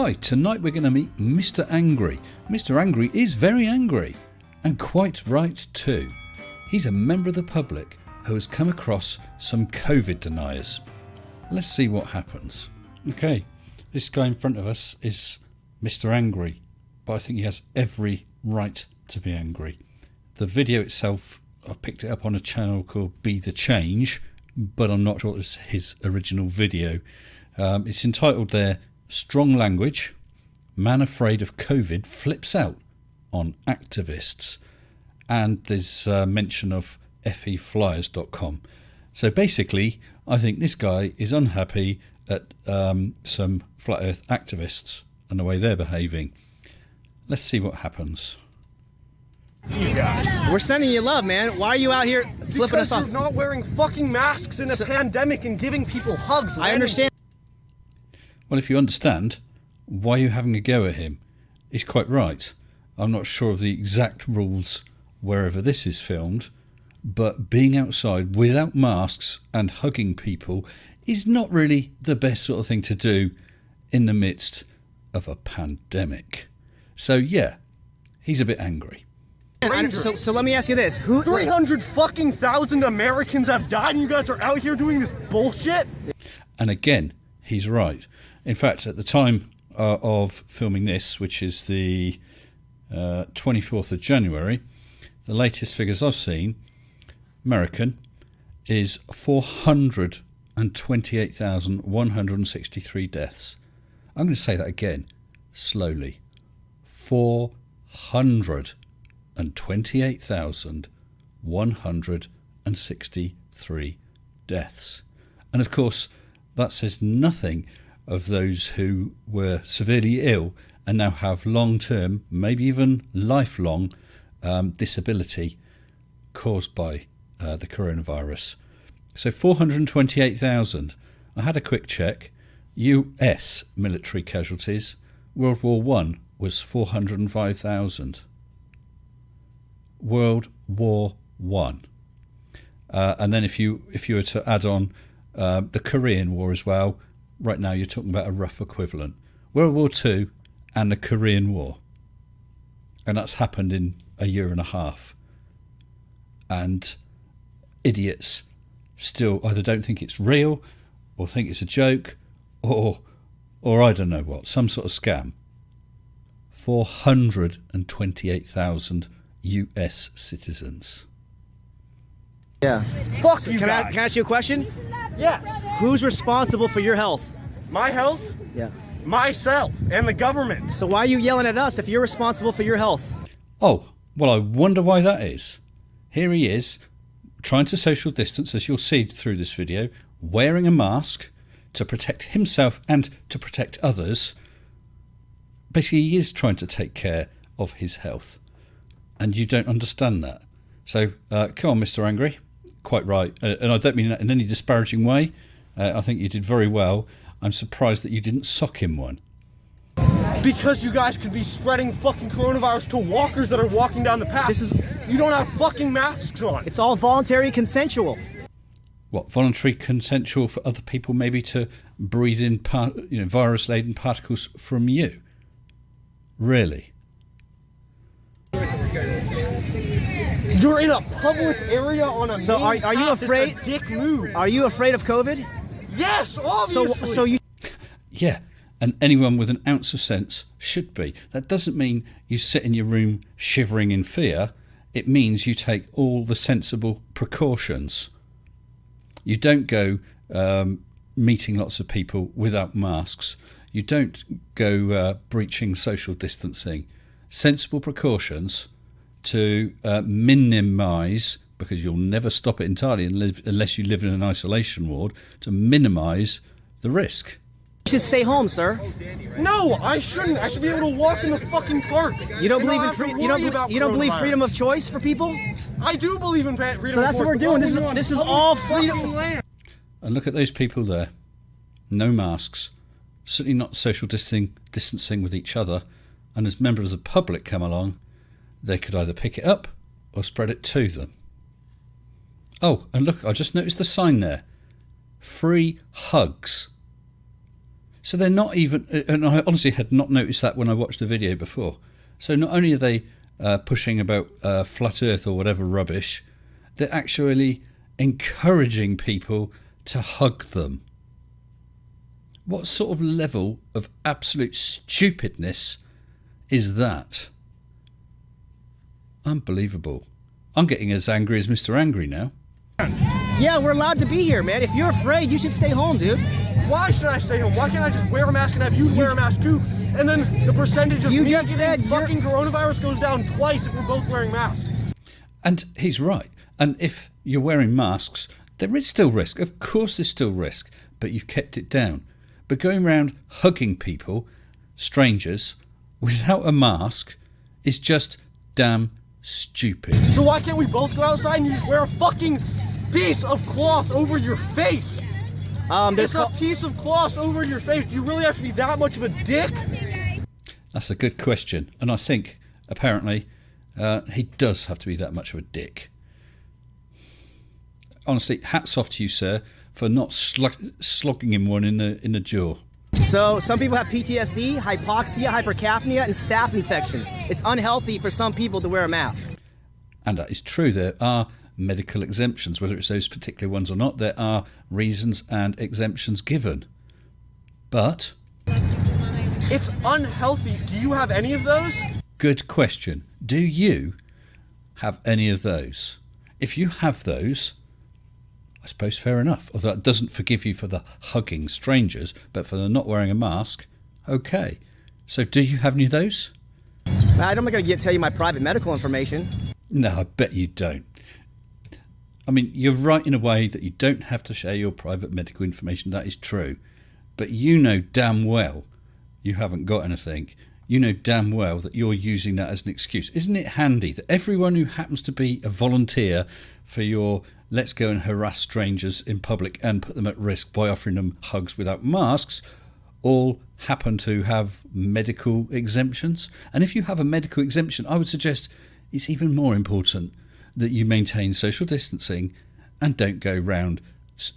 Hi, tonight we're going to meet Mr. Angry. Mr. Angry is very angry, and quite right too. He's a member of the public who has come across some COVID deniers. Let's see what happens. Okay, this guy in front of us is Mr. Angry, but I think he has every right to be angry. The video itself, I've picked it up on a channel called Be The Change, but I'm not sure it's his original video. It's entitled there, Strong Language, Man Afraid of COVID Flips Out on Activists. And there's mention of feflyers.com. So basically, I think this guy is unhappy at some flat earth activists and the way they're behaving. Let's see what happens. You guys. We're sending you love, man. Why are you out here flipping us off? Because you're not wearing fucking masks in a pandemic and giving people hugs. I understand. Well, if you understand, why are you having a go at him? He's quite right. I'm not sure of the exact rules wherever this is filmed, but being outside without masks and hugging people is not really the best sort of thing to do in the midst of a pandemic. So yeah, he's a bit angry. So let me ask you this: 300 fucking thousand Americans have died, and you guys are out here doing this bullshit? And again, he's right. In fact, at the time of filming this, which is the 24th of January, the latest figures I've seen, American, is 428,163 deaths. I'm going to say that again, slowly. 428,163 deaths. And of course, that says nothing of those who were severely ill and now have long-term, maybe even lifelong disability caused by the coronavirus. So 428,000. I had a quick check. US military casualties. World War I was 405,000. World War I. And then if you were to add on the Korean War as well, right now you're talking about a rough equivalent. World War II and the Korean War. And that's happened in a year and a half. And idiots still either don't think it's real or think it's a joke or I don't know what, some sort of scam. 428,000 US citizens. Yeah. Fuck So you can guys. I ask you a question? Yes. Who's responsible for your health? My health, Yeah. myself, and the government. So why are you yelling at us if you're responsible for your health? Oh, well, I wonder why that is. Here he is, trying to social distance, as you'll see through this video, wearing a mask to protect himself and to protect others. Basically, he is trying to take care of his health. And you don't understand that. So, come on, Mr. Angry. Quite right. And I don't mean that in any disparaging way. I think you did very well. I'm surprised that you didn't sock him one. Because you guys could be spreading fucking coronavirus to walkers that are walking down the path. You don't have fucking masks on. It's all voluntary, consensual. What, voluntary consensual for other people maybe to breathe in virus-laden particles from you? Really? You're in a public area on a So main are you path. afraid? It's a dick move. Are you afraid of COVID? Yes, obviously. So you. Yeah, and anyone with an ounce of sense should be. That doesn't mean you sit in your room shivering in fear. It means you take all the sensible precautions. You don't go meeting lots of people without masks. You don't go breaching social distancing. Sensible precautions to minimise, because you'll never stop it entirely unless you live in an isolation ward, to minimise the risk. You should stay home, sir. No, I shouldn't. I should be able to walk in the fucking park. You don't And believe not in have to free, worry about you don't believe coronavirus. freedom of choice for people? I do believe in freedom. So that's of what we're choice, doing. but This is public all fucking freedom. land. And look at those people there. No masks. Certainly not social distancing with each other. And as members of the public come along, they could either pick it up or spread it to them. Oh, and look, I just noticed the sign there. Free hugs. So they're not even, and I honestly had not noticed that when I watched the video before. So not only are they pushing about flat earth or whatever rubbish, they're actually encouraging people to hug them. What sort of level of absolute stupidness is that? Unbelievable. I'm getting as angry as Mr. Angry now. Yeah, we're allowed to be here, man. If you're afraid, you should stay home, dude. Why should I stay home? Why can't I just wear a mask and have you wear a mask too? And then the percentage of You me just getting said fucking coronavirus goes down twice if we're both wearing masks. And he's right. And if you're wearing masks, there is still risk. Of course there's still risk, but you've kept it down. But going around hugging people, strangers, without a mask is just damn stupid. So why can't we both go outside and you just wear a fucking piece of cloth over your face? It's a piece of cloth over your face. Do you really have to be that much of a dick? That's a good question. And I think, apparently, he does have to be that much of a dick. Honestly, hats off to you, sir, for not slogging him one in the jaw. So some people have PTSD, hypoxia, hypercapnia, and staph infections. It's unhealthy for some people to wear a mask. And that is true. There are medical exemptions, whether it's those particular ones or not. There are reasons and exemptions given. But it's unhealthy. Do you have any of those? Good question. Do you have any of those? If you have those, I suppose fair enough. Although that doesn't forgive you for the hugging strangers, but for the not wearing a mask, okay. So do you have any of those? I'm not going to tell you my private medical information. No, I bet you don't. I mean, you're right in a way that you don't have to share your private medical information. That is true. But you know damn well you haven't got anything. You know damn well that you're using that as an excuse. Isn't it handy that everyone who happens to be a volunteer for your let's go and harass strangers in public and put them at risk by offering them hugs without masks all happen to have medical exemptions? And if you have a medical exemption, I would suggest it's even more important that you maintain social distancing and don't go round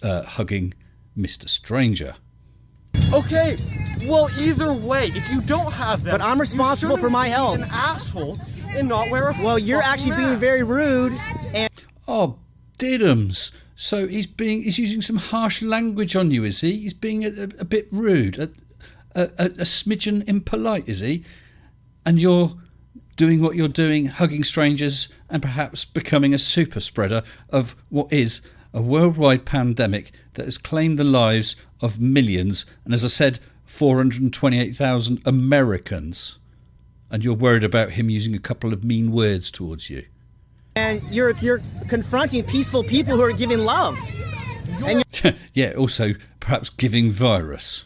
hugging Mr. Stranger. Okay, well, either way, if you don't have them, but I'm responsible for my health. Be an asshole and not wear a Well, you're actually mask. being very rude. And oh, diddums! So he's using some harsh language on you, is he? He's being a bit rude, a smidgen impolite, is he? And you're doing what you're doing, hugging strangers, and perhaps becoming a super spreader of what is a worldwide pandemic that has claimed the lives of millions, and as I said, 428,000 Americans. And you're worried about him using a couple of mean words towards you. And you're confronting peaceful people who are giving love. And Yeah, also perhaps giving virus.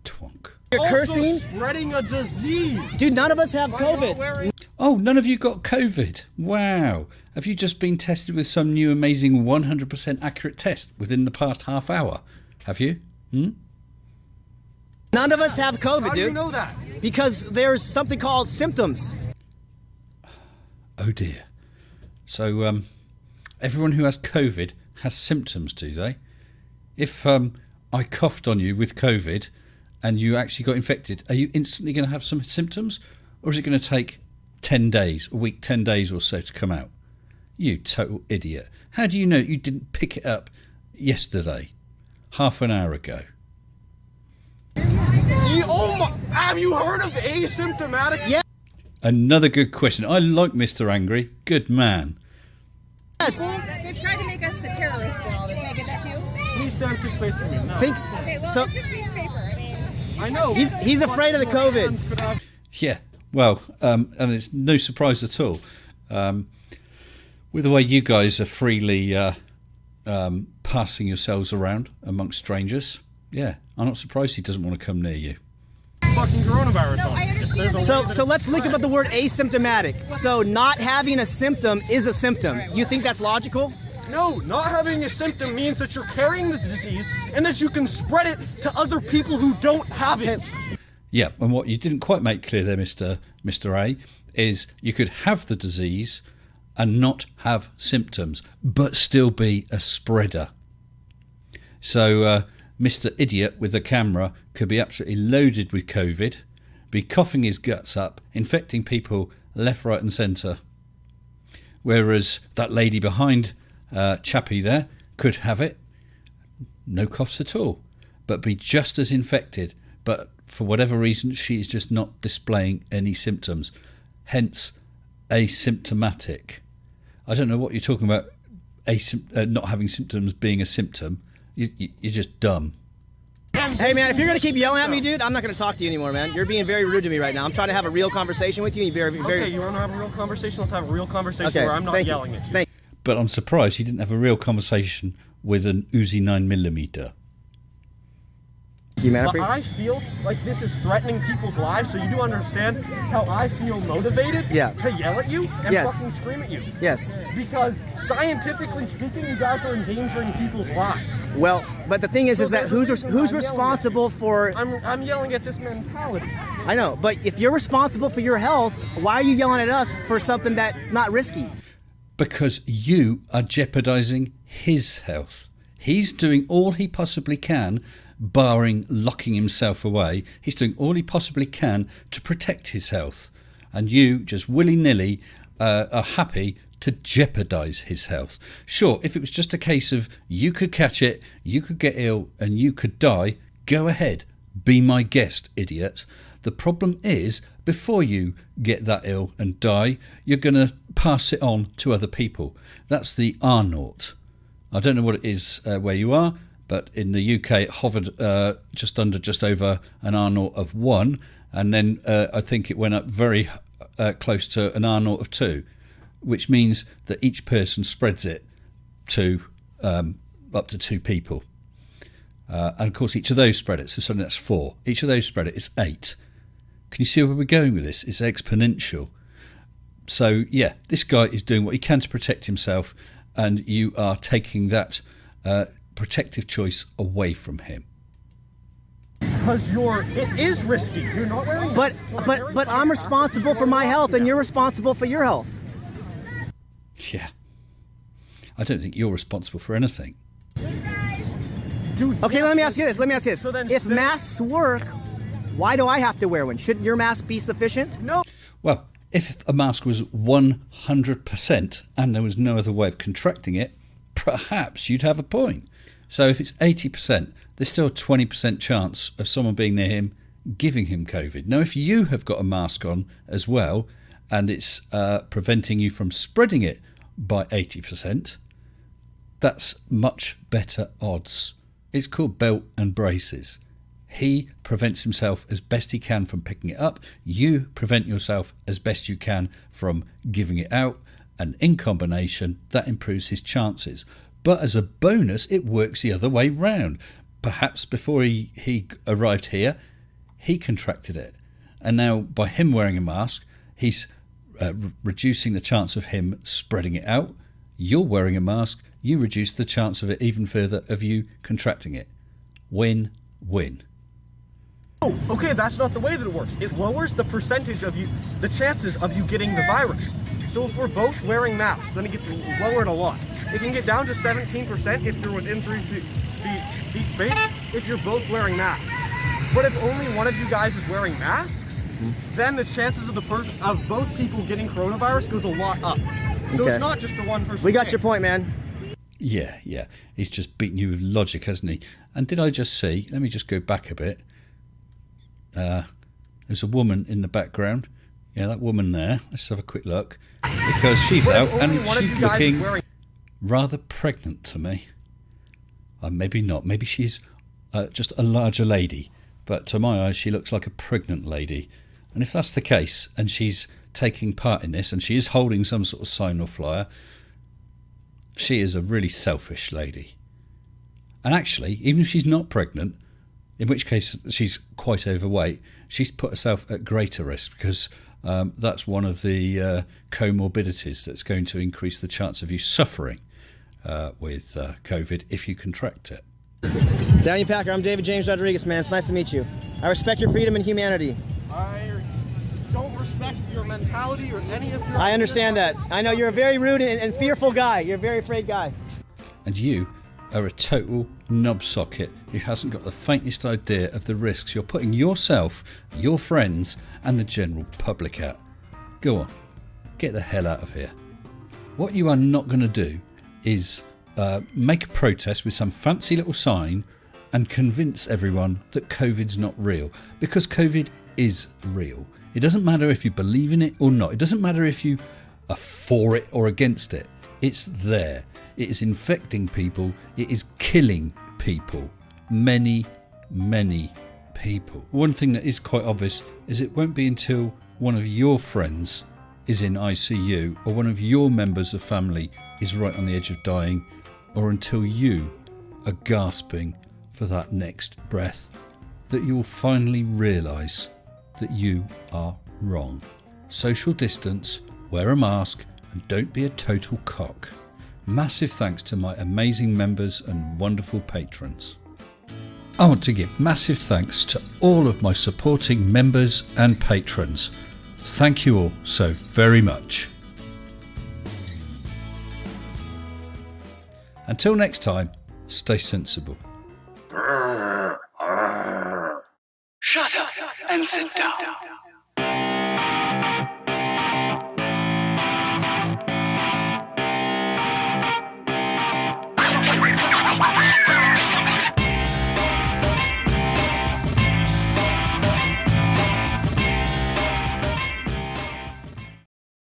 Twonk. you're Also cursing. spreading a disease. Dude, none of us have By not COVID. wearing- Oh, none of you got COVID. Wow. Have you just been tested with some new amazing 100% accurate test within the past half hour? Have you? None of us have COVID, How do dude. you know that? Because there's something called symptoms. Oh dear. So everyone who has COVID has symptoms, do they? If I coughed on you with COVID and you actually got infected, are you instantly going to have some symptoms? Or is it going to take 10 days, a week, 10 days or so to come out? You total idiot. How do you know you didn't pick it up yesterday, half an hour ago? Have you heard of asymptomatic? Yeah. Another good question. I like Mr. Angry. Good man. Yes. They've tried to make us the terrorists and all this. Can I get that too? Please stand 6 feet from me. No. Think. Okay, well, So it's just piece of paper. I mean, I know. he's afraid of the COVID. Yeah, well, and it's no surprise at all. With the way you guys are freely passing yourselves around amongst strangers, yeah, I'm not surprised he doesn't want to come near you. Fucking coronavirus. No, on. I understand. There's a So way that so let's it's think spread. about the word asymptomatic. So not having a symptom is a symptom. You think that's logical? No, not having a symptom means that you're carrying the disease and that you can spread it to other people who don't have it. Yeah, and what you didn't quite make clear there, Mr. A, is you could have the disease and not have symptoms, but still be a spreader. So Mr. Idiot with the camera could be absolutely loaded with COVID, be coughing his guts up, infecting people left, right and centre. Whereas that lady behind Chappie there could have it, no coughs at all, but be just as infected. But for whatever reason, she's just not displaying any symptoms. Hence, asymptomatic. I don't know what you're talking about, not having symptoms being a symptom. You're just dumb. Hey, man, if you're going to keep yelling at me, dude, I'm not going to talk to you anymore, man. You're being very rude to me right now. I'm trying to have a real conversation with you. Okay, you want to have a real conversation? Let's have a real conversation where I'm not yelling at you. But I'm surprised he didn't have a real conversation with an Uzi 9mm. But I feel like this is threatening people's lives, so you do understand how I feel motivated to yell at you and fucking scream at you. Yes. Because scientifically speaking, you guys are endangering people's lives. Well, but the thing is that who's responsible for... I'm yelling at this mentality. I know, but if you're responsible for your health, why are you yelling at us for something that's not risky? Because you are jeopardising his health. He's doing all he possibly can, barring locking himself away. He's doing all he possibly can to protect his health. And you just willy-nilly are happy to jeopardise his health. Sure, if it was just a case of you could catch it, you could get ill and you could die, go ahead, be my guest, idiot. The problem is, before you get that ill and die, you're going to pass it on to other people. That's the R0. I don't know what it is where you are, but in the UK it hovered just over an R0 of 1, and then I think it went up very close to an R0 of 2, which means that each person spreads it to up to 2 people. And of course each of those spread it, so suddenly that's 4. Each of those spread it is 8. Can you see where we're going with this? It's exponential. So yeah, this guy is doing what he can to protect himself, and you are taking that protective choice away from him. Because it is risky. You're not wearing. But I'm responsible for my health, and you're responsible for your health. Yeah. I don't think you're responsible for anything. Dude, okay, let me ask you this. So then, if masks work, why do I have to wear one? Shouldn't your mask be sufficient? No. Well, if a mask was 100% and there was no other way of contracting it, perhaps you'd have a point. So if it's 80%, there's still a 20% chance of someone being near him giving him COVID. Now, if you have got a mask on as well and it's preventing you from spreading it by 80%, that's much better odds. It's called belt and braces. He prevents himself as best he can from picking it up. You prevent yourself as best you can from giving it out. And in combination, that improves his chances. But as a bonus, it works the other way round. Perhaps before he arrived here, he contracted it. And now by him wearing a mask, he's reducing the chance of him spreading it out. You're wearing a mask, you reduce the chance of it even further of you contracting it. Win-win. Oh, okay, that's not the way that it works. It lowers the percentage of the chances of you getting the virus. So if we're both wearing masks, then it gets lowered a lot. It can get down to 17% if you're within 3 feet space if you're both wearing masks. But if only one of you guys is wearing masks, then the chances of both people getting coronavirus goes a lot up. So it's not just a one person. We got your point, man. Yeah. He's just beating you with logic, hasn't he? And did I just see, let me just go back a bit. There's a woman in the background. Yeah, that woman there. Let's have a quick look. Because she's out and she's looking rather pregnant to me. Maybe not. Maybe she's just a larger lady. But to my eyes, she looks like a pregnant lady. And if that's the case, and she's taking part in this, and she is holding some sort of sign or flyer, she is a really selfish lady. And actually, even if she's not pregnant, in which case she's quite overweight, she's put herself at greater risk because that's one of the comorbidities that's going to increase the chance of you suffering with COVID if you contract it. Daniel Packer, I'm David James Rodriguez, man. It's nice to meet you. I respect your freedom and humanity. I don't respect your mentality or any of your... I understand that. I know you're a very rude and fearful guy. You're a very afraid guy. And you are a total knobsocket who hasn't got the faintest idea of the risks you're putting yourself, your friends and the general public at. Go on, get the hell out of here. What you are not going to do is make a protest with some fancy little sign and convince everyone that COVID's not real, because COVID is real. It doesn't matter if you believe in it or not. It doesn't matter if you are for it or against it. It's there. It is infecting people. It is killing people. Many, many people. One thing that is quite obvious is it won't be until one of your friends is in ICU or one of your members of family is right on the edge of dying, or until you are gasping for that next breath, that you'll finally realise that you are wrong. Social distance, wear a mask, and don't be a total cock. Massive thanks to my amazing members and wonderful patrons. I want to give massive thanks to all of my supporting members and patrons. Thank you all so very much. Until next time, stay sensible. Shut up and sit down.